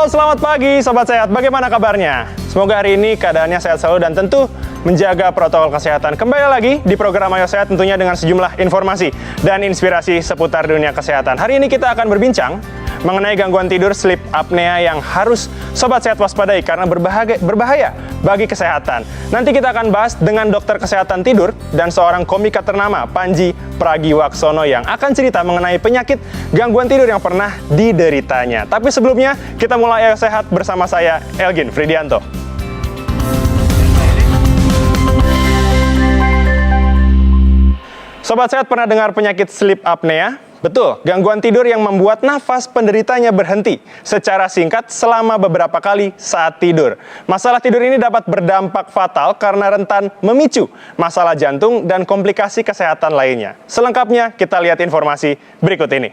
Halo, selamat pagi Sobat Sehat. Bagaimana kabarnya? Semoga hari ini keadaannya sehat selalu dan tentu menjaga protokol kesehatan. Kembali lagi di program Ayo Sehat tentunya dengan sejumlah informasi dan inspirasi seputar dunia kesehatan. Hari ini kita akan berbincang mengenai gangguan tidur sleep apnea yang harus Sobat Sehat waspadai karena berbahaya bagi kesehatan. Nanti kita akan bahas dengan dokter kesehatan tidur dan seorang komika ternama, Panji Pragiwaksono, yang akan cerita mengenai penyakit gangguan tidur yang pernah dideritanya. Tapi sebelumnya, kita mulai Ayo Sehat bersama saya, Elgin Fridianto. Sobat Sehat pernah dengar penyakit sleep apnea? Betul, gangguan tidur yang membuat nafas penderitanya berhenti secara singkat selama beberapa kali saat tidur. Masalah tidur ini dapat berdampak fatal karena rentan memicu masalah jantung dan komplikasi kesehatan lainnya. Selengkapnya kita lihat informasi berikut ini.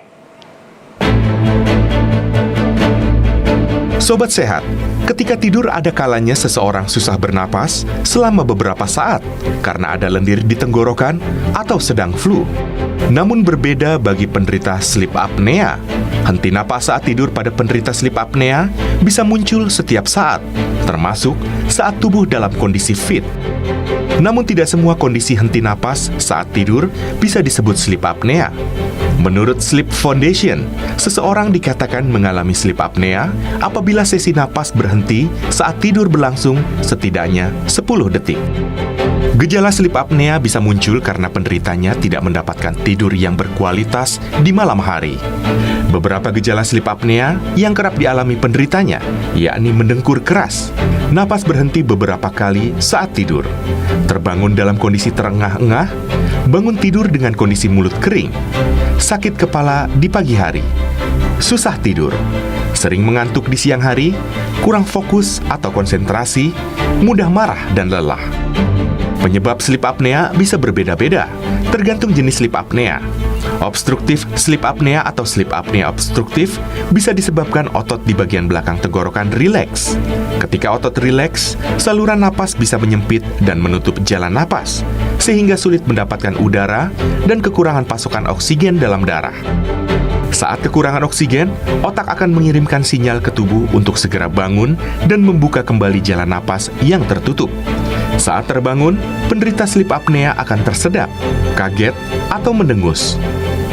Sobat Sehat, ketika tidur ada kalanya seseorang susah bernapas selama beberapa saat karena ada lendir di tenggorokan atau sedang flu. Namun berbeda bagi penderita sleep apnea. Henti napas saat tidur pada penderita sleep apnea bisa muncul setiap saat, termasuk saat tubuh dalam kondisi fit. Namun tidak semua kondisi henti napas saat tidur bisa disebut sleep apnea. Menurut Sleep Foundation, seseorang dikatakan mengalami sleep apnea apabila sesi napas berhenti saat tidur berlangsung setidaknya 10 detik. Gejala sleep apnea bisa muncul karena penderitanya tidak mendapatkan tidur yang berkualitas di malam hari. Beberapa gejala sleep apnea yang kerap dialami penderitanya, yakni mendengkur keras, napas berhenti beberapa kali saat tidur, terbangun dalam kondisi terengah-engah, bangun tidur dengan kondisi mulut kering, sakit kepala di pagi hari, susah tidur, sering mengantuk di siang hari, kurang fokus atau konsentrasi, mudah marah dan lelah. Penyebab sleep apnea bisa berbeda-beda, tergantung jenis sleep apnea. Obstruktif sleep apnea atau sleep apnea obstruktif bisa disebabkan otot di bagian belakang tenggorokan rileks. Ketika otot rileks, saluran napas bisa menyempit dan menutup jalan napas, sehingga sulit mendapatkan udara dan kekurangan pasokan oksigen dalam darah. Saat kekurangan oksigen, otak akan mengirimkan sinyal ke tubuh untuk segera bangun dan membuka kembali jalan napas yang tertutup. Saat terbangun, penderita sleep apnea akan tersedap, kaget, atau mendengus.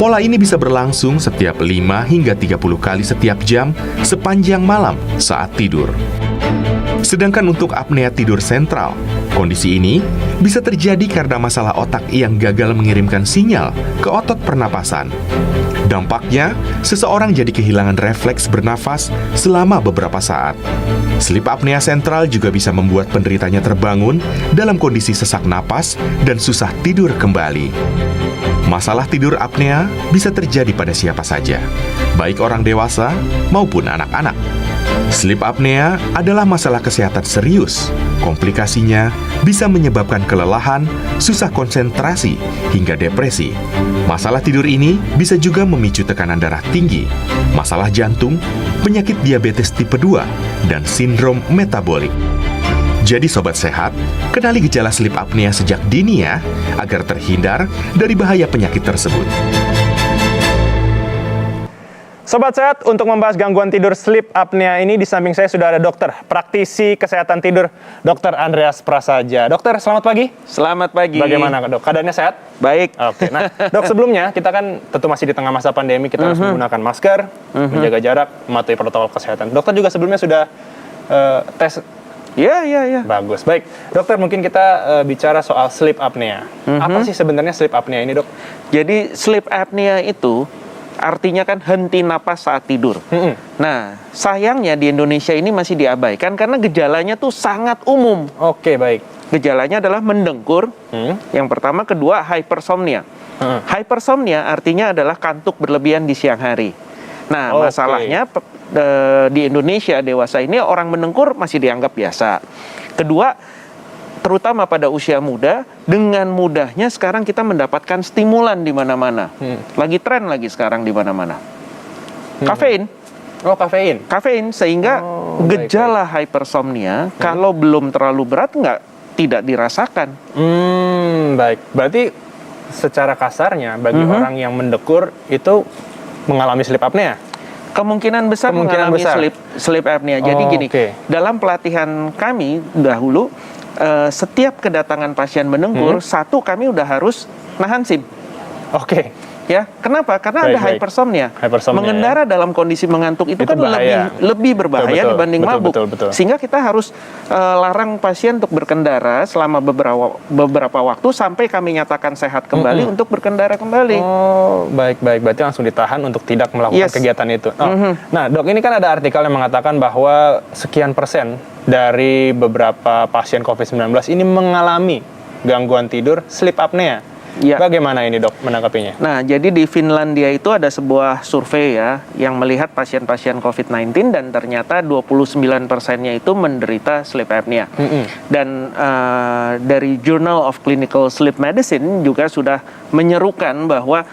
Pola ini bisa berlangsung setiap 5 hingga 30 kali setiap jam sepanjang malam saat tidur. Sedangkan untuk apnea tidur sentral, kondisi ini bisa terjadi karena masalah otak yang gagal mengirimkan sinyal ke otot pernapasan. Dampaknya, seseorang jadi kehilangan refleks bernafas selama beberapa saat. Sleep apnea sentral juga bisa membuat penderitanya terbangun dalam kondisi sesak napas dan susah tidur kembali. Masalah tidur apnea bisa terjadi pada siapa saja, baik orang dewasa maupun anak-anak. Sleep apnea adalah masalah kesehatan serius. Komplikasinya bisa menyebabkan kelelahan, susah konsentrasi, hingga depresi. Masalah tidur ini bisa juga memicu tekanan darah tinggi, masalah jantung, penyakit diabetes tipe 2, dan sindrom metabolik. Jadi Sobat Sehat, kenali gejala sleep apnea sejak dini ya, agar terhindar dari bahaya penyakit tersebut. Sobat Sehat, untuk membahas gangguan tidur sleep apnea ini, di samping saya sudah ada dokter, praktisi kesehatan tidur, Dr. Andreas Prasaja. Dokter, selamat pagi. Selamat pagi. Bagaimana dok? Keadaannya sehat? Baik. Oke, nah dok, sebelumnya kita kan tentu masih di tengah masa pandemi, kita harus menggunakan masker, menjaga jarak, mematuhi protokol kesehatan. Dokter juga sebelumnya sudah tes. Iya. Bagus. Baik, dokter, mungkin kita bicara soal sleep apnea. Apa sih sebenarnya sleep apnea ini, dok? Jadi sleep apnea itu artinya kan henti napas saat tidur. Nah, sayangnya di Indonesia ini masih diabaikan karena gejalanya tuh sangat umum. Oke, baik. Gejalanya adalah mendengkur, yang pertama, kedua hypersomnia. Hypersomnia artinya adalah kantuk berlebihan di siang hari. Nah, masalahnya di Indonesia dewasa ini orang mendengkur masih dianggap biasa. Kedua, terutama pada usia muda, dengan mudahnya sekarang kita mendapatkan stimulan di mana-mana. Lagi tren lagi sekarang di mana-mana. Kafein. Oh, kafein. Kafein, sehingga gejala hypersomnia kalau belum terlalu berat tidak dirasakan. Baik. Berarti secara kasarnya bagi orang yang mendengkur itu mengalami sleep apnea. Kemungkinan besar mengalami sleep apnea. Jadi gini, dalam pelatihan kami dahulu, setiap kedatangan pasien mendengkur, satu kami udah harus nahan SIM. Oke. Ya, kenapa? Karena ada hypersomnia. Mengendara dalam kondisi mengantuk itu kan lebih berbahaya dibanding mabuk. Sehingga kita harus larang pasien untuk berkendara selama beberapa waktu sampai kami nyatakan sehat kembali untuk berkendara kembali. Oh, baik. Berarti langsung ditahan untuk tidak melakukan kegiatan itu. Nah, Dok, ini kan ada artikel yang mengatakan bahwa sekian persen dari beberapa pasien COVID-19 ini mengalami gangguan tidur sleep apnea. Ya. Bagaimana ini, Dok, menanggapinya? Nah, jadi di Finlandia itu ada sebuah survei ya yang melihat pasien-pasien COVID-19 dan ternyata 29%-nya itu menderita sleep apnea. Dan dari Journal of Clinical Sleep Medicine juga sudah menyerukan bahwa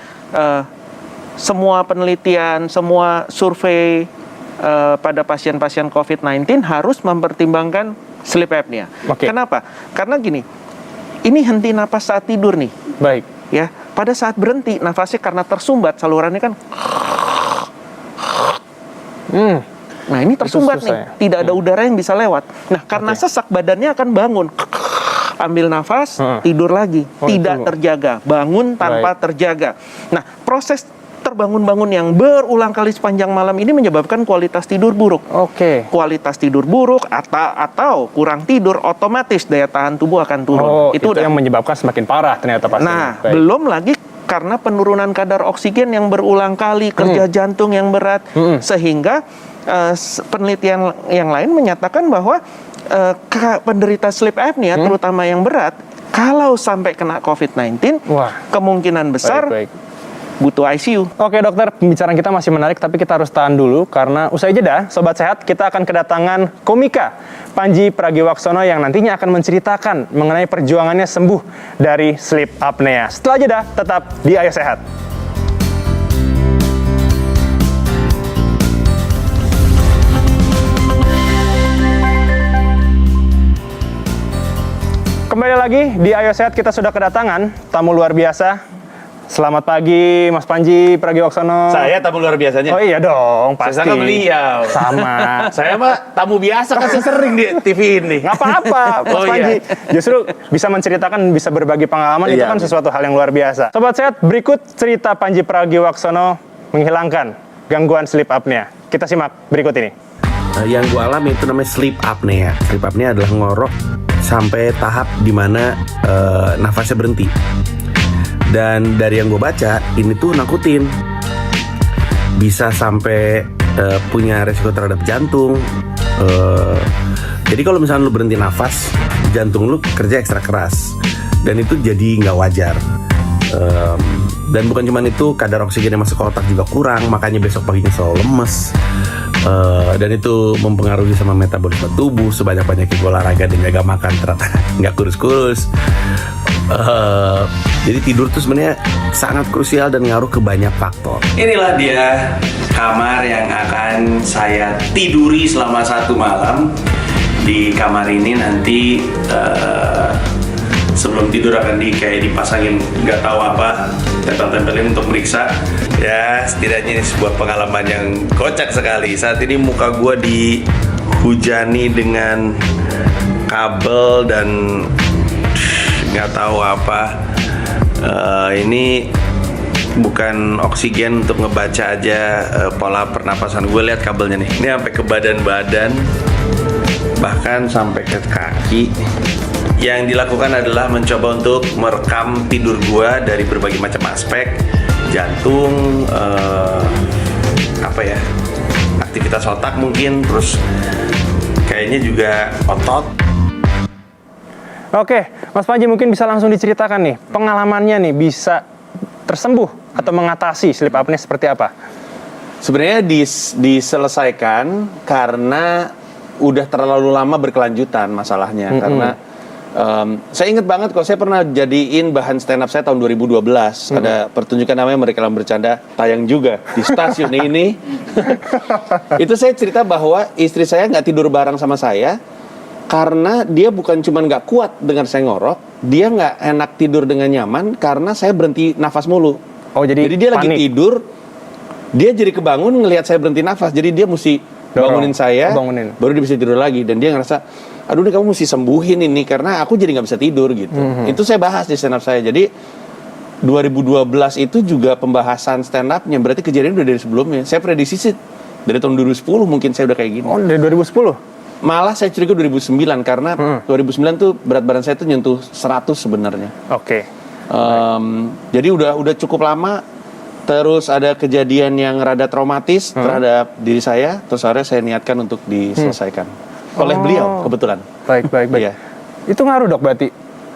semua penelitian, semua survei pada pasien-pasien COVID-19 harus mempertimbangkan sleep apnea. Kenapa? Karena gini, ini henti napas saat tidur nih. Baik. Ya, pada saat berhenti nafasnya karena tersumbat salurannya kan. Nah, ini tersumbat nih, tidak ada udara yang bisa lewat. Nah, karena sesak badannya akan bangun. Ambil nafas, tidur lagi, tidak terjaga, bangun tanpa terjaga. Nah, proses terbangun-bangun yang berulang kali sepanjang malam ini menyebabkan kualitas tidur buruk. Kualitas tidur buruk atau kurang tidur, otomatis daya tahan tubuh akan turun. Itu yang menyebabkan semakin parah ternyata pasien. Nah, belum lagi karena penurunan kadar oksigen yang berulang kali, kerja jantung yang berat, sehingga penelitian yang lain menyatakan bahwa penderita sleep apnea, terutama yang berat, kalau sampai kena COVID-19, kemungkinan besar butuh ICU. Oke, dokter, pembicaraan kita masih menarik, tapi kita harus tahan dulu karena usai jeda, Sobat Sehat, kita akan kedatangan komika Panji Pragiwaksono yang nantinya akan menceritakan mengenai perjuangannya sembuh dari sleep apnea. Setelah jeda, tetap di Ayo Sehat. Kembali lagi di Ayo Sehat, kita sudah kedatangan tamu luar biasa. Selamat pagi, Mas Panji Pragiwaksono. Saya tamu luar biasanya. Oh iya dong, pasti. Saya beliau. Sama. Saya mah tamu biasa, kan sering di TV ini. Nggak apa-apa, Mas Panji. Justru bisa menceritakan, bisa berbagi pengalaman, itu kan sesuatu hal yang luar biasa. Sobat Sehat, berikut cerita Panji Pragiwaksono menghilangkan gangguan sleep apnea. Kita simak berikut ini. Yang gue alami itu namanya sleep apnea. Sleep apnea adalah ngorok sampai tahap dimana nafasnya berhenti. Dan dari yang gue baca, ini tuh nakutin. Bisa sampai punya resiko terhadap jantung. Jadi kalau misalnya lu berhenti nafas, jantung lu kerja ekstra keras. Dan itu jadi nggak wajar. Dan bukan cuma itu, kadar oksigen yang masuk ke otak juga kurang. Makanya besok paginya selalu lemes. Dan itu mempengaruhi sama metabolisme tubuh. Sebanyak-banyaknya gue olahraga dan jaga makan, ternyata nggak kurus-kurus. Jadi tidur tuh sebenarnya sangat krusial dan ngaruh ke banyak faktor. Inilah dia kamar yang akan saya tiduri selama 1 malam. Di kamar ini nanti sebelum tidur akan kayak dipasangin nggak tahu apa, tempel-tempelin untuk meriksa. Ya, setidaknya ini sebuah pengalaman yang kocak sekali. Saat ini muka gue dihujani dengan kabel dan nggak tahu apa. Ini bukan oksigen untuk ngebaca aja pola pernapasan. Gue lihat kabelnya nih. Ini sampai ke badan-badan, bahkan sampai ke kaki. Yang dilakukan adalah mencoba untuk merekam tidur gue dari berbagai macam aspek, jantung, aktivitas otak mungkin, terus kayaknya juga otot. Oke, Mas Panji mungkin bisa langsung diceritakan nih, pengalamannya nih bisa tersembuh atau mengatasi sleep apnea seperti apa? Sebenarnya diselesaikan karena udah terlalu lama berkelanjutan masalahnya. Karena saya ingat banget kok, saya pernah jadiin bahan stand up saya tahun 2012. Ada pertunjukan namanya Mereka Dalam Bercanda, tayang juga di stasiun ini. Itu saya cerita bahwa istri saya nggak tidur bareng sama saya karena dia bukan cuma nggak kuat dengan saya ngorok, dia nggak enak tidur dengan nyaman karena saya berhenti nafas mulu. Oh, jadi dia panik. lagi tidur, dia jadi kebangun ngelihat saya berhenti nafas, jadi dia mesti bangunin saya, baru dia bisa tidur lagi. Dan dia ngerasa, aduh nih kamu mesti sembuhin ini karena aku jadi nggak bisa tidur gitu. Itu saya bahas di stand up saya. Jadi 2012 itu juga pembahasan stand up-nya, berarti kejadian udah dari sebelumnya. Saya prediksi sih dari tahun 2010 mungkin saya udah kayak gini. Oh, dari 2010? Malah saya curiga 2009 karena 2009 tuh berat badan saya tuh nyentuh 100 sebenarnya. Oke. Jadi udah cukup lama. Terus ada kejadian yang rada traumatis terhadap diri saya, terus akhirnya saya niatkan untuk diselesaikan oleh beliau kebetulan. Baik. Iya. Itu ngaruh dok berarti?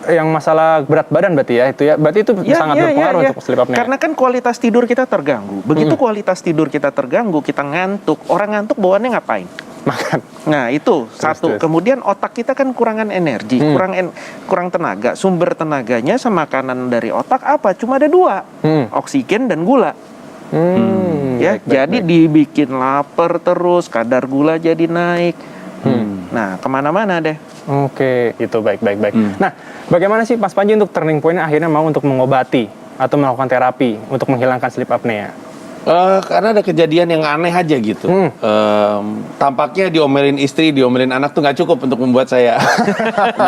Yang masalah berat badan berarti ya itu ya? Berarti itu sangat berpengaruh untuk sleep apnea. Karena kan kualitas tidur kita terganggu. Begitu kualitas tidur kita terganggu, kita ngantuk. Orang ngantuk bawaannya ngapain? Makan. Nah itu satu. Kemudian otak kita kan kurangan energi, kurang tenaga. Sumber tenaganya sama makanan dari otak apa? Cuma ada 2, oksigen dan gula. Ya, jadi dibikin lapar terus, kadar gula jadi naik. Nah kemana-mana deh. Oke, itu baik. Nah, bagaimana sih Mas Panji untuk turning point akhirnya mau untuk mengobati atau melakukan terapi untuk menghilangkan sleep apnea? Karena ada kejadian yang aneh aja gitu. Tampaknya diomelin istri, diomelin anak tuh nggak cukup untuk membuat saya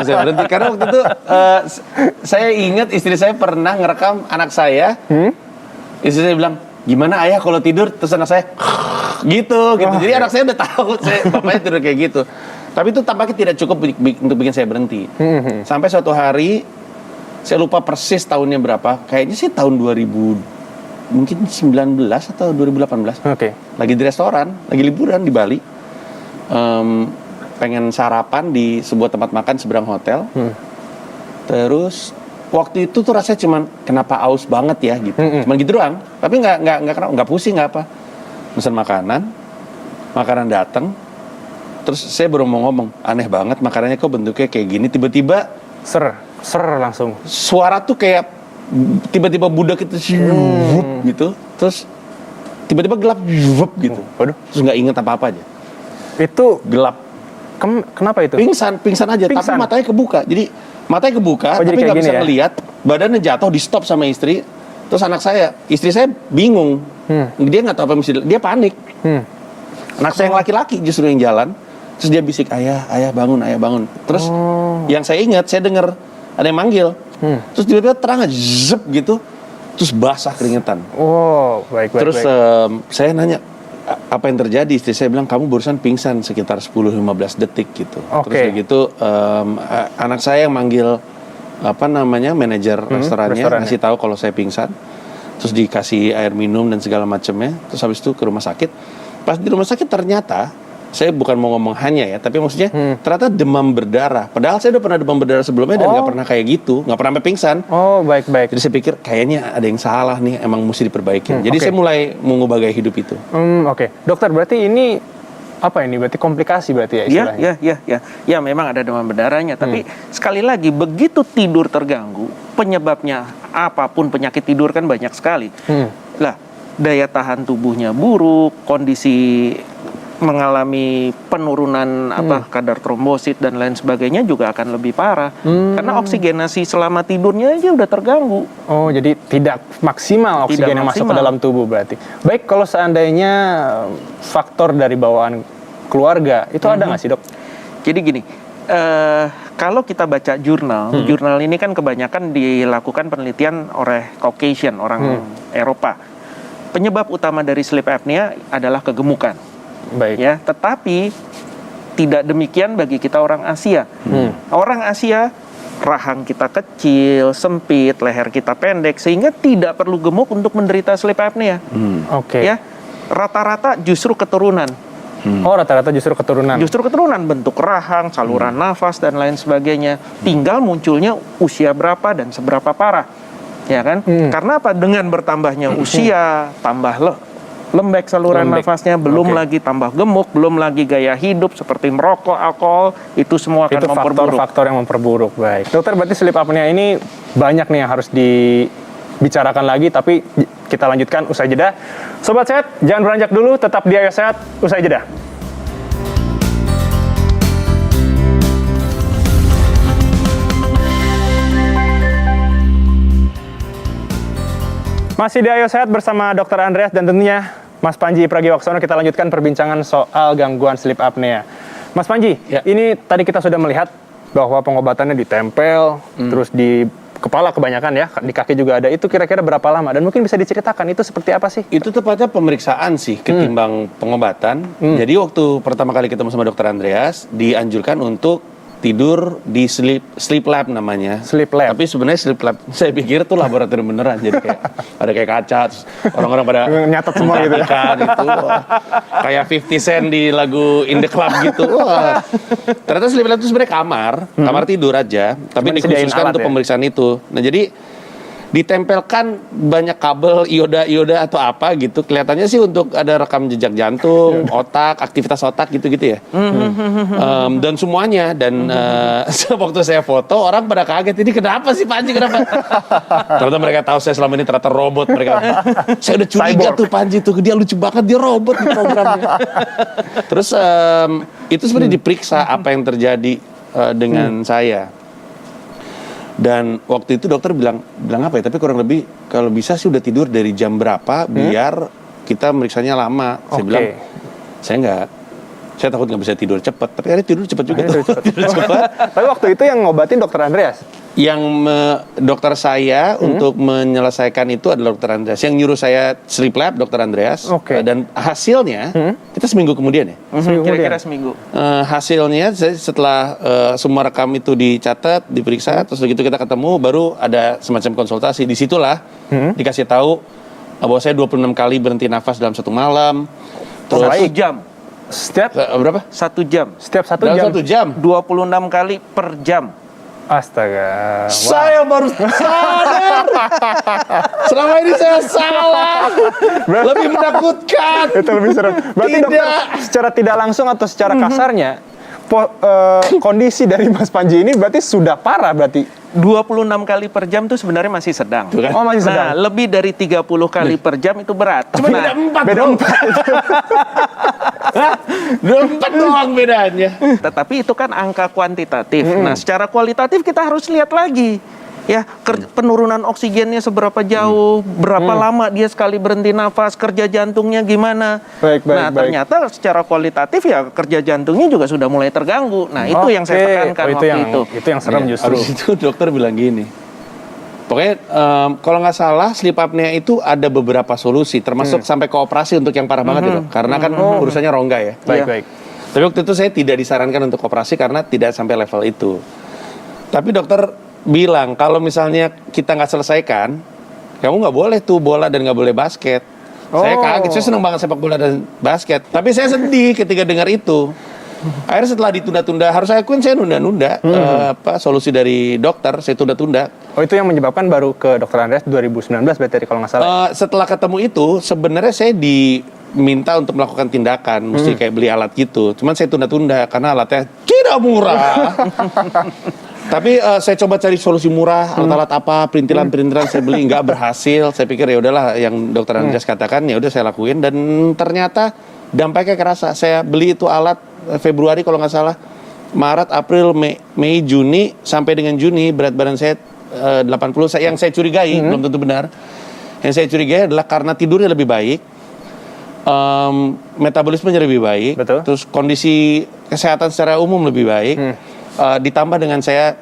bisa berhenti. Karena waktu itu saya ingat istri saya pernah ngerekam anak saya. Istri saya bilang, gimana ayah kalau tidur? Terus anak saya gitu. Jadi anak saya udah tahu bapaknya tidur kayak gitu. Tapi itu tampaknya tidak cukup untuk bikin saya berhenti. Sampai suatu hari, saya lupa persis tahunnya berapa. Kayaknya sih tahun 2019 atau 2018. Oke. Lagi di restoran, lagi liburan di Bali. Pengen sarapan di sebuah tempat makan seberang hotel. Terus waktu itu tuh rasanya cuman kenapa aus banget ya gitu. Cuman gitu doang. Tapi nggak pusing nggak apa. Pesan makanan datang. Terus saya baru mau ngomong, aneh banget makanannya kok bentuknya kayak gini. Tiba-tiba ser langsung. Suara tuh kayak tiba-tiba budak itu gitu. Terus tiba-tiba gelap gitu. Waduh. Terus nggak inget apa-apa aja. Itu Gelap. Kenapa itu? Pingsan aja. Tapi matanya kebuka. Jadi matanya kebuka, tapi nggak bisa ngelihat. Badannya jatuh, di stop sama istri. Terus istri saya bingung. Dia nggak tahu apa mesti. Dia panik. Anak saya yang laki-laki justru yang jalan. Terus dia bisik, ayah bangun. Terus yang saya ingat, saya dengar ada yang manggil. Terus tiba-tiba terang aja, zep gitu. Terus basah keringetan. Oh, baik. Terus saya nanya, apa yang terjadi? Istri saya bilang, kamu barusan pingsan sekitar 10-15 detik gitu. Terus kayak gitu, anak saya yang manggil manajer restorannya ngasih tahu kalau saya pingsan. Terus dikasih air minum dan segala macamnya. Terus habis itu ke rumah sakit. Pas di rumah sakit ternyata, saya bukan mau ngomong hanya ya, tapi maksudnya ternyata demam berdarah. Padahal saya udah pernah demam berdarah sebelumnya dan nggak pernah kayak gitu, nggak pernah sampai pingsan. Oh, baik. Jadi saya pikir kayaknya ada yang salah nih, emang mesti diperbaiki. Jadi saya mulai mengubah gaya hidup itu. Oke. Dokter, berarti ini apa ini? Berarti komplikasi berarti ya istilahnya? Ya, memang ada demam berdarahnya. Tapi sekali lagi, begitu tidur terganggu, penyebabnya apapun penyakit tidur kan banyak sekali. Lah, daya tahan tubuhnya buruk, kondisi mengalami penurunan kadar trombosit dan lain sebagainya juga akan lebih parah. Karena oksigenasi selama tidurnya aja udah terganggu. Oh, jadi tidak maksimal oksigen yang masuk ke dalam tubuh berarti. Baik, kalau seandainya faktor dari bawaan keluarga, itu ada nggak sih dok? Jadi gini, kalau kita baca jurnal ini kan kebanyakan dilakukan penelitian oleh Caucasian, orang Eropa. Penyebab utama dari sleep apnea adalah kegemukan. Baik. Ya, tetapi tidak demikian bagi kita orang Asia. Orang Asia, rahang kita kecil, sempit, leher kita pendek, sehingga tidak perlu gemuk untuk menderita sleep apnea. Oke. Ya, rata-rata justru keturunan. Oh, rata-rata justru keturunan. Justru keturunan, bentuk rahang, saluran nafas dan lain sebagainya. Tinggal munculnya usia berapa dan seberapa parah. Ya kan? Karena apa? Dengan bertambahnya usia, tambah lembek saluran nafasnya, belum lagi tambah gemuk, belum lagi gaya hidup seperti merokok, alkohol, itu semua akan memperburuk. Itu faktor yang memperburuk. Baik. Dokter, berarti sleep apnea ini banyak nih yang harus dibicarakan lagi, tapi kita lanjutkan usai jeda. Sobat Sehat, jangan beranjak dulu, tetap di Ayo Sehat usai jeda. Masih di Ayo Sehat bersama Dr. Andreas dan tentunya Mas Panji Pragiwaksono, kita lanjutkan perbincangan soal gangguan sleep apnea. Mas Panji, ini tadi kita sudah melihat bahwa pengobatannya ditempel, terus di kepala kebanyakan ya, di kaki juga ada. Itu kira-kira berapa lama? Dan mungkin bisa diceritakan itu seperti apa sih? Itu tepatnya pemeriksaan sih ketimbang pengobatan. Jadi waktu pertama kali ketemu sama dokter Andreas, dianjurkan untuk tidur di sleep lab namanya. Sleep lab. Tapi sebenarnya sleep lab saya pikir tuh laboratorium beneran. Jadi kayak ada kayak kaca, terus orang-orang pada Nyatet semua gitu ya. itu. Kayak 50 Cent di lagu In The Club gitu. Wah. Ternyata sleep lab itu sebenarnya kamar tidur aja, tapi Cuma disediain dikhususkan alat untuk ya? pemeriksaan itu. Nah, jadi ditempelkan banyak kabel ioda atau apa gitu. Kelihatannya sih untuk ada rekam jejak jantung, otak, aktivitas otak gitu-gitu ya. Dan semuanya. Dan waktu saya foto, orang pada kaget. Ini kenapa sih Panji, kenapa? Ternyata mereka tahu saya selama ini ternyata robot. Saya udah curiga tuh Panji tuh. Dia lucu banget, dia robot di programnya. Terus itu sebenarnya diperiksa apa yang terjadi dengan saya. Dan waktu itu dokter bilang apa ya? Tapi kurang lebih kalau bisa sih udah tidur dari jam berapa biar kita meriksanya lama. Saya bilang saya takut nggak bisa tidur cepat. Tapi akhirnya tidur cepat juga. Tidur cepat. Tapi waktu itu yang ngobatin dokter Andreas? Yang dokter saya untuk menyelesaikan itu adalah dokter Andreas. Yang nyuruh saya sleep lab dokter Andreas. Dan hasilnya kita seminggu kemudian ya. Kira-kira seminggu. Hasilnya setelah semua rekam itu dicatat, diperiksa, terus begitu kita ketemu, baru ada semacam konsultasi. Disitulah dikasih tahu bahwa saya 26 kali berhenti nafas dalam satu malam. Terus 1 jam. Setiap berapa? 1 jam. Setiap 1 Dalam jam? 1 jam. 26 kali per jam. Astaga. Saya baru sadar. Selama ini saya salah. Lebih menakutkan. Itu lebih serem. Berarti Tidak. dokter secara tidak langsung atau secara kasarnya kondisi dari Mas Panji ini berarti sudah parah berarti. 26 kali per jam itu sebenarnya masih sedang. Oh, masih sedang. Nah, lebih dari 30 kali per jam itu berat. Cuma beda 4. Beda 4. 4 doang bedanya. Tetapi itu kan angka kuantitatif. Nah, secara kualitatif kita harus lihat lagi. Ya, penurunan oksigennya seberapa jauh, berapa lama dia sekali berhenti nafas, kerja jantungnya gimana. Ternyata secara kualitatif ya kerja jantungnya juga sudah mulai terganggu. Nah, itu yang saya tekankan waktu itu. Itu yang serem justru. Habis itu dokter bilang gini. Pokoknya kalau nggak salah sleep apnea itu ada beberapa solusi, termasuk sampai ke operasi untuk yang parah banget ya, Dok. Karena kan urusannya rongga ya. Baik. Tapi waktu itu saya tidak disarankan untuk operasi karena tidak sampai level itu. Tapi dokter bilang kalau misalnya kita nggak selesaikan, kamu nggak boleh tuh bola dan nggak boleh basket. Saya kaget, saya senang banget sepak bola dan basket. Tapi saya sedih ketika dengar itu. Akhirnya setelah ditunda-tunda, harus saya akuin saya nunda-nunda solusi dari dokter, saya tunda-tunda. Oh, itu yang menyebabkan baru ke dokter Andreas 2019 berarti kalau nggak salah. Setelah ketemu itu, sebenarnya saya diminta untuk melakukan tindakan, mesti kayak beli alat gitu. Cuman saya tunda-tunda karena alatnya tidak murah. Tapi saya coba cari solusi murah, alat-alat apa, perintilan-perintilan saya beli, nggak berhasil. Saya pikir ya udahlah yang dokter Andreas katakan ya udah saya lakuin, dan ternyata dampaknya kerasa. Saya beli itu alat Februari kalau nggak salah, Maret, April, Mei, Juni, sampai dengan Juni berat badan saya 80. Yang saya curigai belum tentu benar. Yang saya curigai adalah karena tidurnya lebih baik, metabolismenya lebih baik, terus kondisi kesehatan secara umum lebih baik. Ditambah dengan saya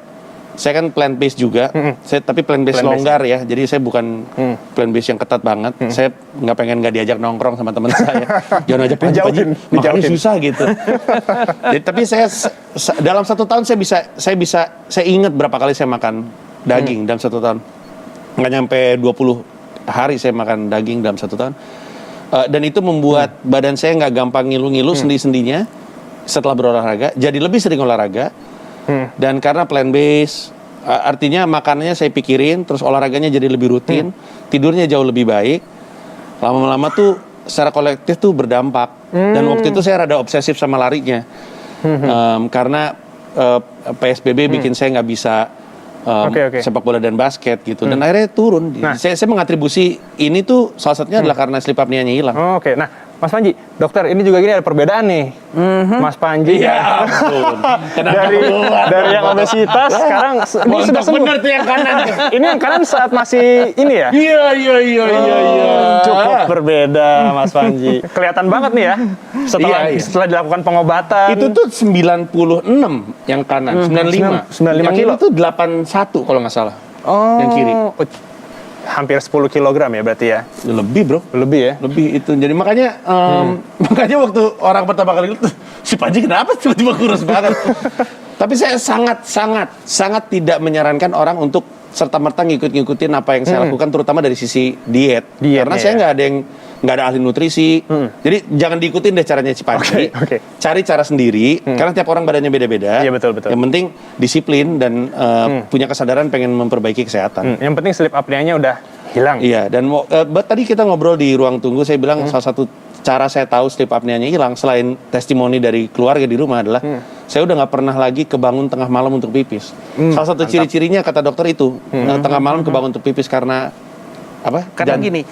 kan plant based juga, tapi plant based longgar ya, jadi saya bukan plant based yang ketat banget. Saya nggak diajak nongkrong sama teman saya, jangan ajak Panji, makanya susah gitu. Jadi, tapi saya dalam 1 tahun saya ingat berapa kali saya makan daging dalam 1 tahun, nggak nyampe 20 hari saya makan daging dalam 1 tahun, dan itu membuat badan saya nggak gampang ngilu-ngilu sendi-sendinya setelah berolahraga, jadi lebih sering olahraga. Dan karena plant based, artinya makanannya saya pikirin, terus olahraganya jadi lebih rutin, tidurnya jauh lebih baik. Lama-lama tuh secara kolektif tuh berdampak. Dan waktu itu saya rada obsesif sama larinya, karena PSBB bikin saya nggak bisa sepak bola dan basket gitu. Dan akhirnya turun. Saya mengatribusi ini tuh salah satunya adalah karena sleep apnea-nya hilang. Nah, Mas Panji, dokter, ini juga gini ada perbedaan nih. Mas Panji Ya ampun. dari yang obesitas sekarang ini sudah sembuh. Bener tuh yang kanan. Ini yang kanan saat masih ini ya. Iya. Cukup berbeda, Mas Panji. Kelihatan banget nih ya. Iya. Setelah dilakukan pengobatan. Itu tuh 96 yang kanan, 95. 95 yang kilo. Itu 81 kalau nggak salah. Oh, Yang kiri. Hampir 10 kilogram ya berarti ya. Lebih, Bro. Lebih ya. Lebih itu. Jadi makanya waktu orang pertama kali itu si Panji kenapa tiba-tiba kurus banget. Tapi saya sangat tidak menyarankan orang untuk serta-merta ngikutin apa yang saya lakukan, terutama dari sisi diet. Karena saya nggak ada ahli nutrisi. Jadi jangan diikutin deh caranya si Panji. Oke. Cari cara sendiri. Karena tiap orang badannya beda-beda. Iya, betul. Yang penting disiplin dan punya kesadaran pengen memperbaiki kesehatan. Yang penting sleep apnea-nya udah hilang. Iya, dan tadi kita ngobrol di ruang tunggu, saya bilang salah satu cara saya tahu sleep apnea-nya hilang selain testimoni dari keluarga di rumah adalah saya udah nggak pernah lagi kebangun tengah malam untuk pipis. Salah satu ciri-cirinya kata dokter itu tengah malam kebangun untuk pipis karena apa? Karena gini,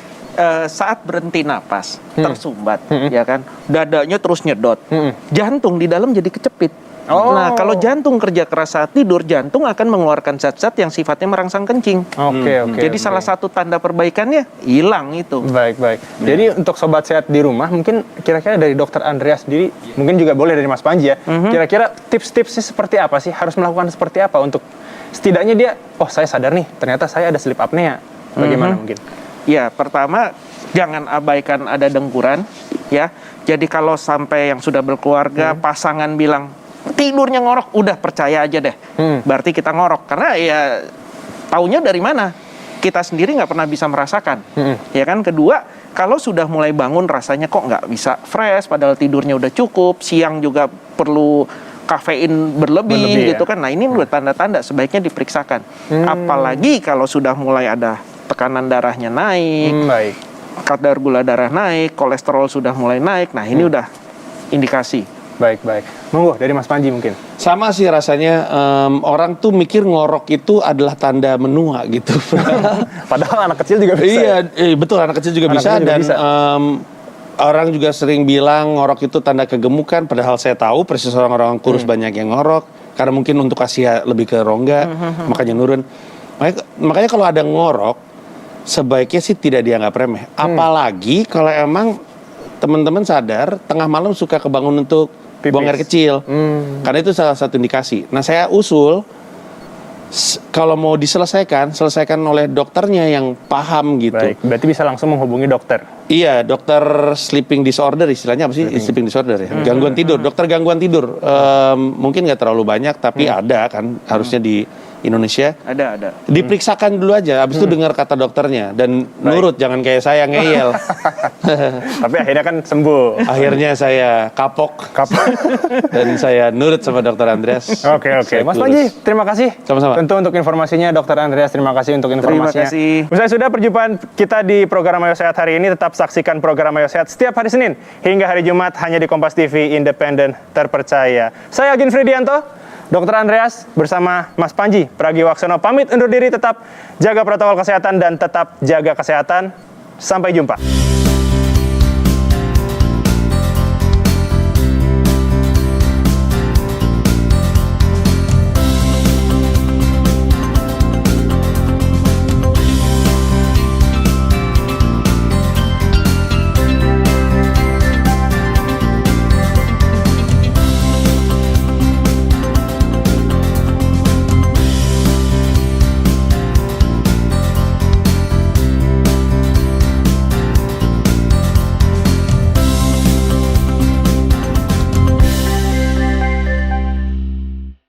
saat berhenti napas tersumbat, ya kan, dadanya terus nyedot, jantung di dalam jadi kecepit. Nah, kalau jantung kerja keras saat tidur, jantung akan mengeluarkan zat-zat yang sifatnya merangsang kencing. Oke. Jadi salah satu tanda perbaikannya hilang itu. Baik. Jadi untuk sobat sehat di rumah, mungkin kira-kira dari dokter Andreas sendiri, mungkin juga boleh dari Mas Panji ya. Kira-kira tips-tipsnya seperti apa sih? Harus melakukan seperti apa untuk setidaknya dia, oh saya sadar nih, ternyata saya ada sleep apnea. Bagaimana mungkin? Ya, pertama jangan abaikan ada dengkuran, ya. Jadi kalau sampai yang sudah berkeluarga, pasangan bilang tidurnya ngorok, udah percaya aja deh. Berarti kita ngorok, karena ya taunya dari mana? Kita sendiri nggak pernah bisa merasakan. Ya kan. Kedua, kalau sudah mulai bangun rasanya kok nggak bisa fresh, padahal tidurnya udah cukup, siang juga perlu kafein berlebih gitu kan. Nah, ini udah tanda-tanda sebaiknya diperiksakan. Apalagi kalau sudah mulai ada tekanan darahnya naik, kadar gula darah naik, kolesterol sudah mulai naik. Nah, ini udah indikasi. Baik. Monggo dari Mas Panji mungkin. Sama sih rasanya, orang tuh mikir ngorok itu adalah tanda menua gitu. Padahal anak kecil juga bisa. Iya, betul, anak kecil juga Anak bisa. kecil juga Dan bisa. orang juga sering bilang ngorok itu tanda kegemukan. Padahal saya tahu persis orang-orang kurus banyak yang ngorok. Karena mungkin untuk kasih lebih ke rongga, makanya nurun. Makanya kalau ada ngorok, sebaiknya sih tidak dianggap remeh. Apalagi kalau emang teman-teman sadar tengah malam suka kebangun untuk buang air kecil. Karena itu salah satu indikasi. Nah, saya usul kalau mau selesaikan oleh dokternya yang paham gitu. Baik, berarti bisa langsung menghubungi dokter. Iya, dokter sleeping disorder, istilahnya apa sih? Sleeping disorder ya. Gangguan tidur, dokter gangguan tidur. Mungkin nggak terlalu banyak, tapi ada kan harusnya di Indonesia. Ada. Diperiksakan dulu aja, habis itu dengar kata dokternya dan nurut, jangan kayak saya ngeyel. Tapi akhirnya kan sembuh. Akhirnya saya kapok dan saya nurut sama dokter Andreas. Oke. Mas Panji, terima kasih. Sama-sama. Tentu untuk informasinya, dokter Andreas, terima kasih untuk informasinya. Terima kasih. Usai sudah perjumpaan kita di program Ayo Sehat hari ini, tetap saksikan program Ayo Sehat setiap hari Senin hingga hari Jumat hanya di Kompas TV, independen, terpercaya. Saya Agin Fridianto. Dokter Andreas bersama Mas Panji Pragiwaksono pamit undur diri, tetap jaga protokol kesehatan dan tetap jaga kesehatan. Sampai jumpa.